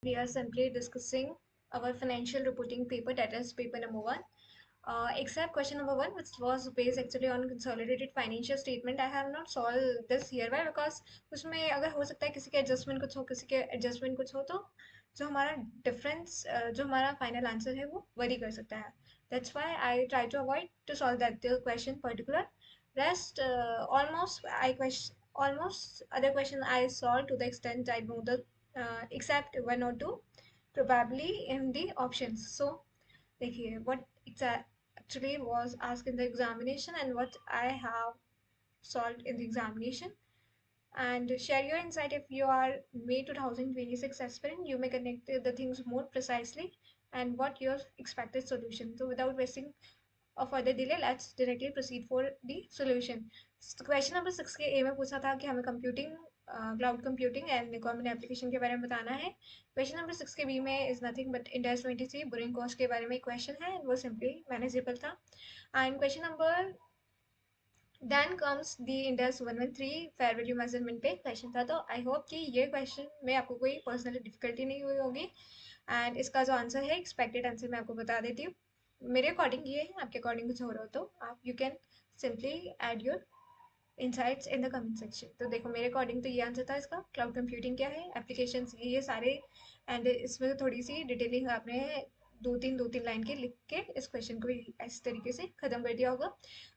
We are simply discussing our financial reporting paper, that is paper number one. Except question number one, which was based actually on consolidated financial statement, I have not solved this here by because उसमें अगर हो सकता है किसी के adjustment कुछ हो, किसी के एडजस्टमेंट कुछ हो, तो जो हमारा डिफरेंस, जो हमारा फाइनल आंसर है वो वरी कर सकता है. That's why I try to avoid to solve that the question particular. Rest almost other question I solved to the extent I know the except one or two probably in the options. So देखिए what actually was asked in the examination and what I have solved in the examination, and share your insight. If you are May 2026 aspirant, you may connect the things more precisely and what your expected solution. So without wasting of further delay, let's directly proceed for the solution. Question number 6 के ए में पूछा था कि हमें computing, cloud computing and common application के बारे में बताना है. क्वेश्चन नंबर 6 के बी में is nothing but index 23 borrowing cost के बारे में क्वेश्चन है, वो सिंपली मैनेजेबल था. And question number then comes the index 113 fair value measurement पे क्वेश्चन था. तो आई होप कि ये क्वेश्चन में आपको कोई पर्सनली डिफिकल्टी नहीं हुई होगी. एंड इसका जो आंसर है, एक्सपेक्टेड आंसर मैं आपको बता देती हूँ. मेरे अकॉर्डिंग ये है, आपके अकॉर्डिंग कुछ हो रहा हो तो आप you can simply add your insights in the comment section. तो देखो मेरे अकॉर्डिंग तो ये आंसर था इसका. क्लाउड कंप्यूटिंग क्या है, एप्लीकेशन ये सारे, एंड इसमें थोड़ी सी डिटेलिंग आपने दो तीन लाइन के लिख के इस क्वेश्चन को इस तरीके से खत्म कर दिया होगा.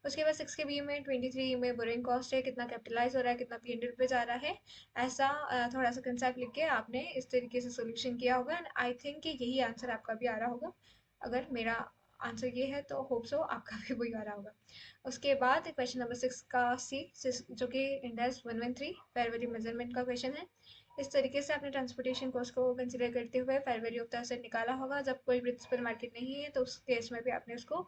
उसके बाद 6 के बी में 23 में बोरिंग कॉस्ट है, कितना कैपिटलाइज हो रहा है, कितना पी&एल पे जा रहा है, ऐसा थोड़ा सा कंसेप्ट लिख के आपने इस तरीके से सोल्यूशन किया होगा. एंड आई थिंक कि यही आंसर आपका भी आ रहा होगा. अगर मेरा आंसर ये है तो होप सो आपका भी वही आ रहा होगा. उसके बाद क्वेश्चन नंबर 6 का सी, जो कि इंडेक्स 113 फेयर वैल्यू मेजरमेंट का क्वेश्चन है. इस तरीके से आपने ट्रांसपोर्टेशन कॉस्ट को कंसिडर करते हुए fair value of the asset निकाला होगा. जब कोई प्रिंसिपल मार्केट नहीं है तो उस केस में भी आपने उसको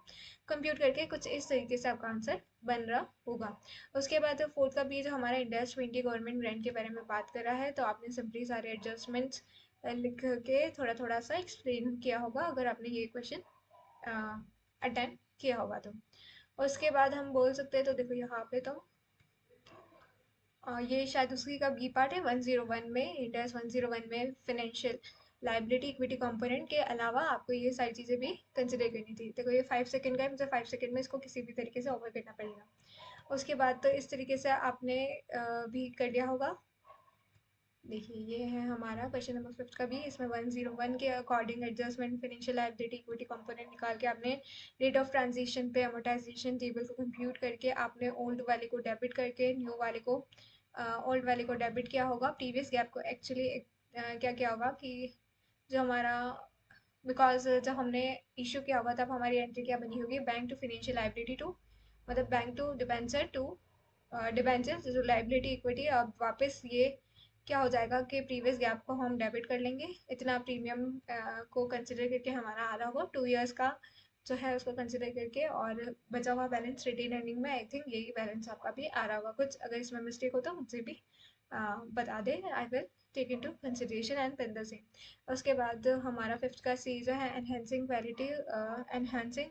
कंप्यूट करके कुछ इस तरीके से आपका आंसर बन रहा होगा. उसके बाद फोर्थ का भी जो हमारा इंडेक्स 20 गवर्नमेंट ग्रांट के बारे में बात कर रहा है, तो आपने सिंपली सारे एडजस्टमेंट्स लिख के थोड़ा थोड़ा सा एक्सप्लेन किया होगा अगर आपने ये क्वेश्चन अटेंड किया होगा तो. उसके बाद हम बोल सकते हैं, तो देखो यहाँ पे तो ये शायद उसी का बी पार्ट है. 101 में इंडेक्स 101 में फाइनेंशियल लाइबिलिटी इक्विटी कंपोनेंट के अलावा आपको ये सारी चीज़ें भी कंसिडर करनी थी. देखो ये 5 सेकंड का है, मुझे 5 सेकंड में इसको किसी भी तरीके से ओवर करना पड़ेगा. उसके बाद तो इस तरीके से आपने भी कर लिया होगा. देखिए ये है हमारा क्वेश्चन नंबर 5 का भी. इसमें 101 के according adjustment financial liability equity component निकाल के आपने रेट ऑफ ट्रांजिशन पे अमोर्टाइजेशन टेबल को कंप्यूट करके आपने ओल्ड वाले को डेबिट करके न्यू वाले को ओल्ड वाले को डेबिट किया होगा. प्रीवियस गैप को एक्चुअली क्या किया होगा कि जो हमारा, बिकॉज जब हमने इशू किया होगा तब हमारी एंट्री क्या बनी होगी, bank to financial liability to, मतलब bank to debenture to debenture जो लायबिलिटी इक्विटी. अब वापस ये क्या हो जाएगा कि प्रीवियस गैप को हम डेबिट कर लेंगे, इतना प्रीमियम को कंसिडर करके हमारा आ रहा होगा 2 इयर्स का जो है उसको कंसिडर करके, और बचा हुआ बैलेंस रिटेन अर्निंग में आई थिंक यही बैलेंस आपका भी आ रहा होगा. कुछ अगर इसमें मिस्टेक हो तो मुझे भी बता दे, I will take into consideration and pin the same. उसके बाद हमारा 5th का सी जो है enhancing quality, enhancing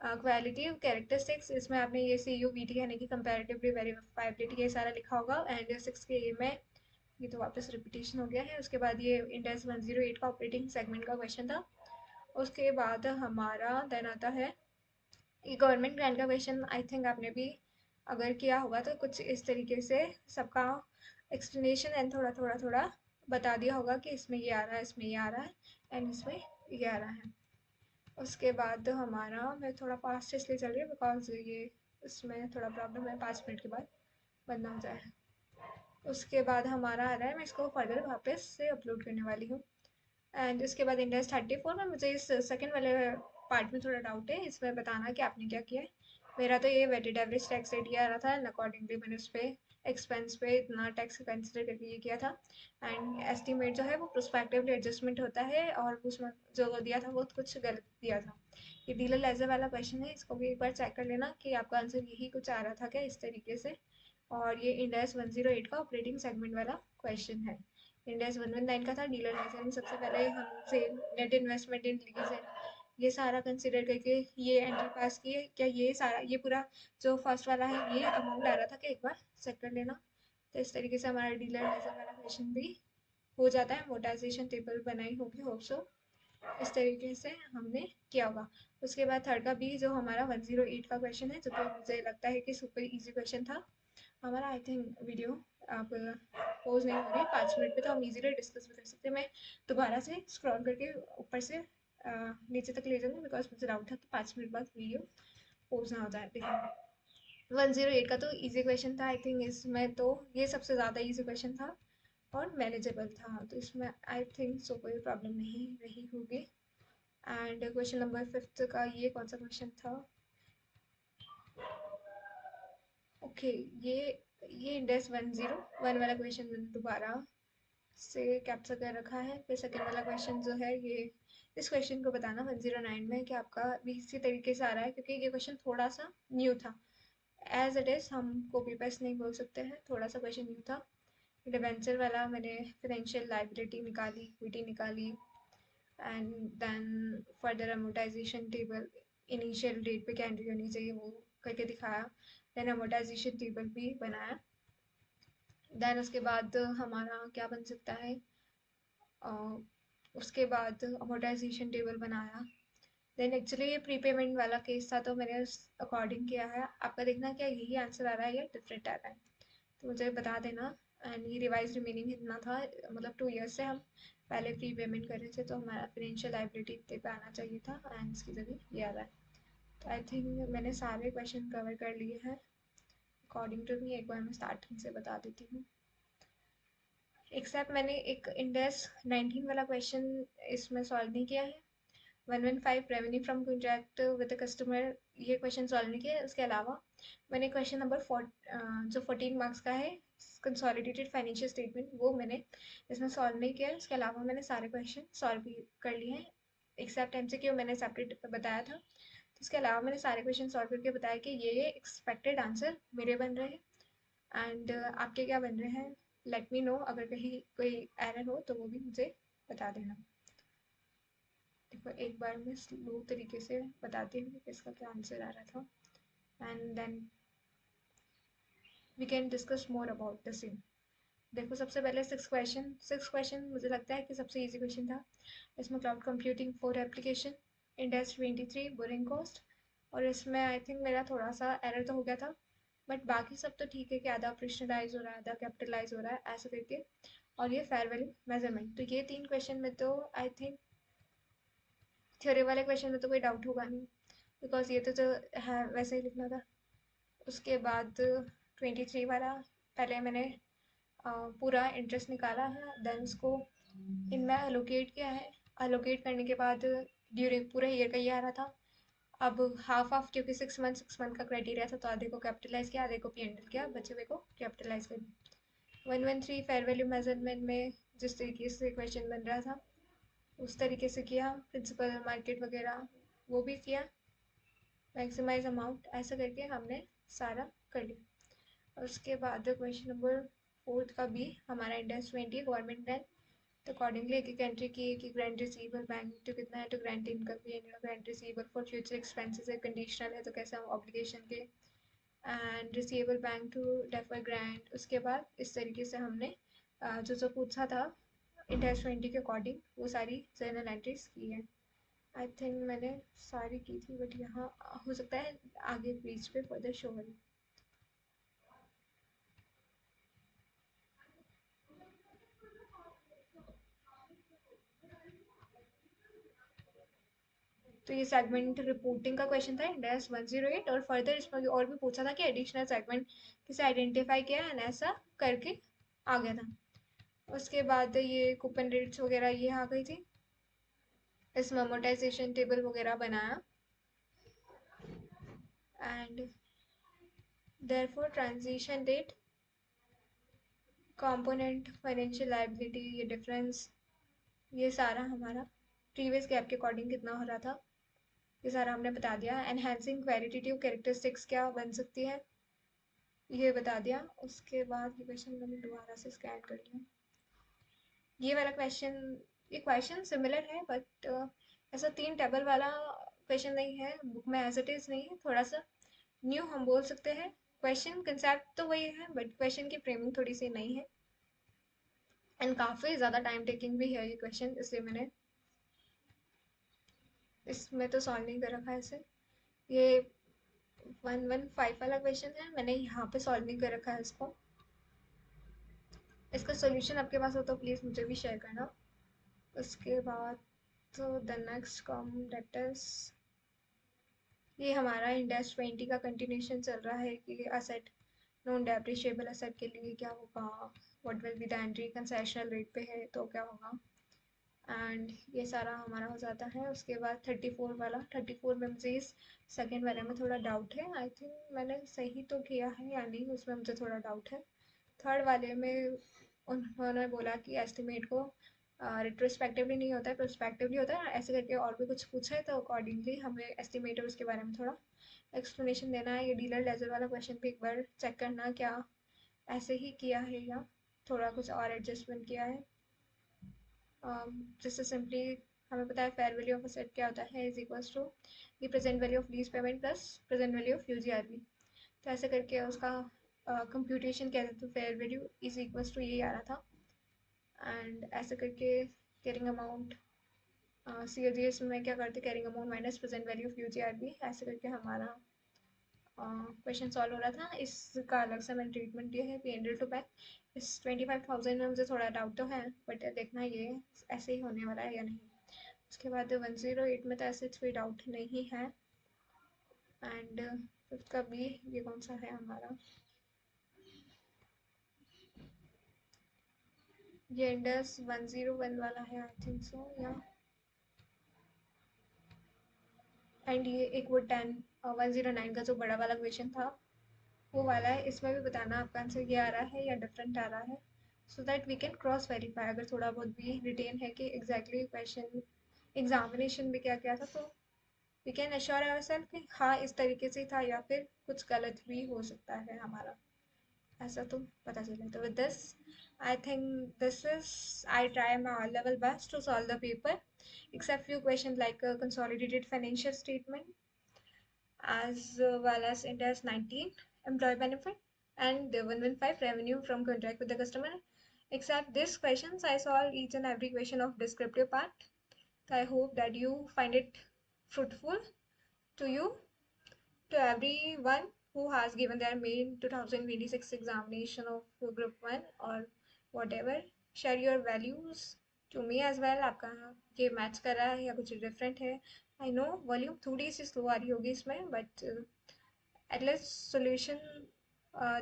quality characteristics. इसमें आपने ये सी यू वी टी यानी कि कंपेरेटिवली वेरीफाइबिलिटी ये सारा लिखा होगा. एंड 6 के ए में ये तो वापस रिपीटेशन हो गया है. उसके बाद ये इंडेक्स 108 का ऑपरेटिंग सेगमेंट का क्वेश्चन था. उसके बाद हमारा देन आता है ये गवर्नमेंट ग्रांट का क्वेश्चन. आई थिंक आपने भी अगर किया होगा तो कुछ इस तरीके से सबका एक्सप्लेनेशन एंड थोड़ा थोड़ा थोड़ा बता दिया होगा कि इसमें ये आ रहा है, इसमें ये आ रहा है, एंड इसमें ये आ रहा है. उसके बाद हमारा, मैं थोड़ा फास्ट इसलिए चल रही हूँ बिकॉज ये इसमें थोड़ा प्रॉब्लम है, 5 मिनट के बाद बंद हो जाए. उसके बाद हमारा आ रहा है, मैं इसको फर्दर वापस से अपलोड करने वाली हूँ. एंड उसके बाद इंडेक्स 34 में मुझे इस सेकंड वाले पार्ट में थोड़ा डाउट है, इसमें बताना कि आपने क्या किया है. मेरा तो ये वेटेड एवरेज टैक्स रेट ये आ रहा था एंड अकॉर्डिंगली मैंने उस पर एक्सपेंस पे इतना टैक्स कंसिडर करके ये किया था. एंड एस्टिमेट जो है वो प्रोस्पेक्टिवली एडजस्टमेंट होता है और उसमें जो दिया था वो कुछ गलत दिया था. ये डीलर लेजर वाला क्वेश्चन है, इसको भी एक बार चेक कर लेना कि आपका आंसर यही कुछ आ रहा था क्या इस तरीके से. और ये इंडेक्स 108 का ऑपरेटिंग सेगमेंट वाला क्वेश्चन है. इंडेक्स 119 का था डीलर लाइसेंस में सबसे पहले हमसे नेट इन्वेस्टमेंट इन लीज है, ये सारा कंसिडर करके ये एंट्री पास की है क्या, ये सारा ये पूरा जो फर्स्ट वाला है ये अमाउंट आ रहा था कि एक बार चेक कर लेना. तो इस तरीके से हमारा डीलर लाइसेंस वाला क्वेश्चन भी हो जाता है, मोटाइजेशन टेबल बनाई होगी होप सो, इस तरीके से हमने किया होगा। उसके बाद थर्ड का बी जो हमारा 108 का क्वेश्चन है, जो कि मुझे लगता है कि सुपर इजी क्वेश्चन था हमारा। आई थिंक वीडियो आप पोज नहीं हो रही 5 मिनट पे, तो हम इजीली डिस्कस भी कर सकते हैं। मैं दोबारा से स्क्रॉल करके ऊपर से नीचे तक ले जाऊंगी, बिकॉज मुझे डाउट था कि 5 मिनट बाद वीडियो पोज ना हो जाए। देखिए 108 का तो इजी क्वेश्चन था, आई थिंक इसमें तो ये सबसे ज़्यादा इजी क्वेश्चन था और मैनेजेबल था, तो इसमें आई थिंक सो कोई प्रॉब्लम नहीं रही होगी। एंड क्वेश्चन नंबर 5 का ये कौन सा क्वेश्चन था? ओके, ये इंडेक्स 101 वाला क्वेश्चन मैंने दोबारा से कैप्चर कर रखा है। फिर सेकंड वाला क्वेश्चन जो है ये, इस क्वेश्चन को बताना 109 में कि आपका भी इसी तरीके से आ रहा है, क्योंकि ये क्वेश्चन थोड़ा सा न्यू था। एज इट इज़ हम कॉपी पेस्ट नहीं बोल सकते हैं, थोड़ा सा क्वेश्चन न्यू था। डिबेंचर वाला मैंने फाइनेंशियल लाइबिलिटी निकाली, इक्विटी निकाली, and then further amortisation table, initial date पे क्या एंट्री होनी चाहिए वो करके दिखाया। देन अमोर्टाइजेशन टेबल भी बनाया। देन उसके बाद हमारा क्या बन सकता है, उसके बाद अमोर्टाइजेशन टेबल बनाया। देन एक्चुअली ये प्रीपेमेंट वाला केस था, तो मैंने उस अकॉर्डिंग किया है। आपका देखना क्या यही आंसर आ रहा है या डिफरेंट आ रहा है, तो मुझे बता देना। एंड ये रिवाइज रिमेनिंग इतना था, मतलब 2 ईयर्स से हम पहले प्री पेमेंट कर रहे थे, तो हमारा फाइनेंशियल लाइबिलिटी इतने पे आना चाहिए था, एंड इसकी जगह ये आ रहा है। तो आई थिंक मैंने सारे क्वेश्चन कवर कर लिए हैं अकॉर्डिंग टू मी। एक बार मैं स्टार्टिंग से बता देती हूँ। एक्सेप्ट मैंने एक इंडेक्स 19 वाला क्वेश्चन इसमें सॉल्व नहीं किया है। 115 revenue from contract with customer, ये क्वेश्चन सॉल्व नहीं किया है। उसके अलावा मैंने क्वेश्चन नंबर 4 जो 14 मार्क्स का है, कंसोलिडेटेड फाइनेंशियल स्टेटमेंट, वो मैंने इसमें सॉल्व नहीं किया है। उसके अलावा मैंने सारे क्वेश्चन सॉल्व भी कर लिए हैं, एक्सेप्ट एमसीक्यू मैंने सेपरेट बताया था। तो इसके अलावा मैंने सारे क्वेश्चन सॉल्व करके बताया कि ये एक्सपेक्टेड आंसर मेरे बन रहे हैं, एंड आपके क्या बन रहे हैं। लेट मी नो, अगर कहीं कोई एरर हो तो वो भी मुझे बता देना। देखो एक बार मैं स्लो तरीके से बताती हूँ कि इसका क्या आंसर आ रहा था, and then we can discuss more about the same. देखो सबसे पहले सिक्स क्वेश्चन मुझे लगता है कि सबसे इजी क्वेश्चन था। इसमें cloud computing for application, index 23 borrowing cost, और इसमें आई थिंक मेरा थोड़ा सा एरर तो हो गया था, बट बाकी सब तो ठीक है कि आधा ऑपरेशनलाइज हो रहा है आधा कैपिटलाइज हो रहा है ऐसा करके। और ये फेयर वैल्यू मेजरमेंट, तो ये 3 क्वेश्चन में तो आई थिंक थ्योरी वाले क्वेश्चन में तो कोई डाउट होगा नहीं, बिकॉज ये तो जो है वैसे ही लिखना था। उसके बाद 23 वाला, पहले मैंने पूरा इंटरेस्ट निकाला है, देन उसको इनमें अलोकेट किया है। अलोकेट करने के बाद ड्यूरिंग पूरे ईयर का ये आ रहा था। अब हाफ ऑफ, क्योंकि 6 मंथ का क्राइटेरिया था, तो आधे को कैपिटलाइज किया आधे को पी&एल किया, बचे हुए को कैपिटलाइज कर दिया। 113 फेयर वैल्यू मेजरमेंट में जिस तरीके से क्वेश्चन बन रहा था उस तरीके से किया, प्रिंसिपल मार्केट वगैरह वो भी किया, मैक्सिमाइज अमाउंट ऐसा करके हमने सारा कर लिया। उसके बाद क्वेश्चन नंबर 4 का भी हमारा इंडेक्स 20 गवर्नमेंट डेट, तो अकॉर्डिंगली एक एक एंट्री की कि ग्रांट रिसीवेबल बैंक तो कितना है, तो ग्रांट इनकम भी है, grant receivable for future expenses है, कंडीशनल है तो कैसे हम ऑब्लिगेशन के, and receivable bank to defer grant. उसके बाद इस तरीके से हमने जो जो पूछा था इंडेक्स 20 के अकॉर्डिंग वो सारी जर्नल एंट्रीज की है। आई थिंक मैंने सारी की थी, बट यहाँ हो सकता है आगे पेज पे फर्दर शो हो। तो ये सेगमेंट रिपोर्टिंग का क्वेश्चन था इंडेक्स 108, और फर्दर इसमें और भी पूछा था कि एडिशनल सेगमेंट किसे आइडेंटिफाई किया है, ऐसा करके आ गया था। उसके बाद ये कूपन रेट्स वगैरह ये आ गई थी, इसमें अमोर्टाइजेशन टेबल वगैरह बनाया, and therefore transition date, component, financial liability, ये डिफरेंस, ये सारा हमारा प्रीवियस गैप के अकॉर्डिंग कितना हो रहा था ये सारा हमने बता दिया। एनहेंसिंग क्वालिटेटिव कैरेक्टरिस्टिक्स क्या बन सकती है ये बता दिया। उसके बाद ये क्वेश्चन मैंने दोबारा से स्कैन कर लिया। ये वाला क्वेश्चन, ये क्वेश्चन सिमिलर है, बट ऐसा 3 टेबल वाला क्वेश्चन नहीं है बुक में, एज इट इज़ नहीं है, थोड़ा सा न्यू हम बोल सकते हैं। क्वेश्चन कंसेप्ट तो वही है, बट क्वेश्चन की फ्रेमिंग थोड़ी सी नई है। एंड काफ़ी ज़्यादा टाइम टेकिंग भी है ये क्वेश्चन, इसलिए मैंने इसमें तो सॉल्व नहीं कर रखा है इसे। ये 115 वाला क्वेश्चन है, मैंने यहाँ पे सॉल्व नहीं कर रखा है इसको। इसका सॉल्यूशन आपके पास हो तो प्लीज़ मुझे भी शेयर करना। उसके बाद तो the next com that is, ये हमारा इंडेक्स 20 का कंटिन्यूशन चल रहा है कि असेट नॉन डेप्रिशिएबल असेट के लिए क्या होगा, what will be the entry concessional rate पे है तो क्या होगा, एंड ये सारा हमारा हो जाता है। उसके बाद 34 वाला, 34 में मुझे इस सेकेंड वाले में थोड़ा डाउट है, आई थिंक मैंने सही तो किया है या नहीं, उसमें मुझे थोड़ा डाउट है। थर्ड वाले में उन्होंने बोला कि एस्टिमेट को रिट्रोस्पेक्टिवली नहीं होता है, प्रोस्पेक्टिवली होता है, ऐसे करके और भी कुछ पूछा है, तो अकॉर्डिंगली हमें एस्टिमेट और उसके बारे में थोड़ा एक्सप्लेनेशन देना है। ये डीलर लेजर वाला क्वेश्चन भी एक बार चेक करना, क्या ऐसे ही किया है या थोड़ा कुछ और एडजस्टमेंट किया है। जैसे सिंपली हमें पता है फेयर वैल्यू ऑफ असेट क्या होता है, is equals to the present value of lease payment plus present value of UGRB. तो ऐसे करके उसका कंप्यूटेशन क्या था, तो fair value is equals to ये आ रहा था। एंड ऐसे करके carrying amount, C O G S में क्या करते, carrying amount minus present value of UGRB, ऐसे करके हमारा क्वेश्चन सॉल्व हो रहा था। इसका अलग से मैंने ट्रीटमेंट दिया है, पी एंडल टू बैक। इस 25,000 में मुझे थोड़ा डाउट तो है, बट देखना ये ऐसे ही होने वाला है या नहीं। उसके बाद 108 में तो ऐसे कोई डाउट नहीं है। एंड फिफ्थ का बी, ये कौन सा है हमारा, ये इंडस 101 वाला है आई थिंक सो, या एंड ये एक वो 109 का जो बड़ा वाला क्वेश्चन था वो वाला है। इसमें भी बताना आपका आंसर ये आ रहा है या डिफरेंट आ रहा है, so that we can cross verify अगर थोड़ा बहुत भी रिटेन है कि एग्जैक्टली क्वेश्चन एग्जामिनेशन में क्या क्या था, तो वी कैन अश्योर आवरसेल्फ कि हाँ इस तरीके से था, या फिर कुछ गलत भी हो सकता है हमारा, ऐसा तो पता चले। तो with this I think this is, I try my level best to solve the paper except few questions like consolidated financial statement as well as India's 19 employee benefit and the 115 revenue from contract with the customer. Except these questions, I solved each and every question of descriptive part. So I hope that you find it fruitful to you, to everyone who has given their main 2026 examination of group 1 or whatever. Share your values to me as well, आपका ये match कर रहा है या कुछ different है। I know volume थोड़ी सी slow आ रही होगी इसमें, बट एटलीस्ट सोल्यूशन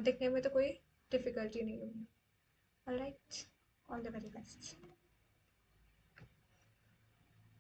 दिखने में तो कोई डिफिकल्टी नहीं होगी। Alright, all the very best.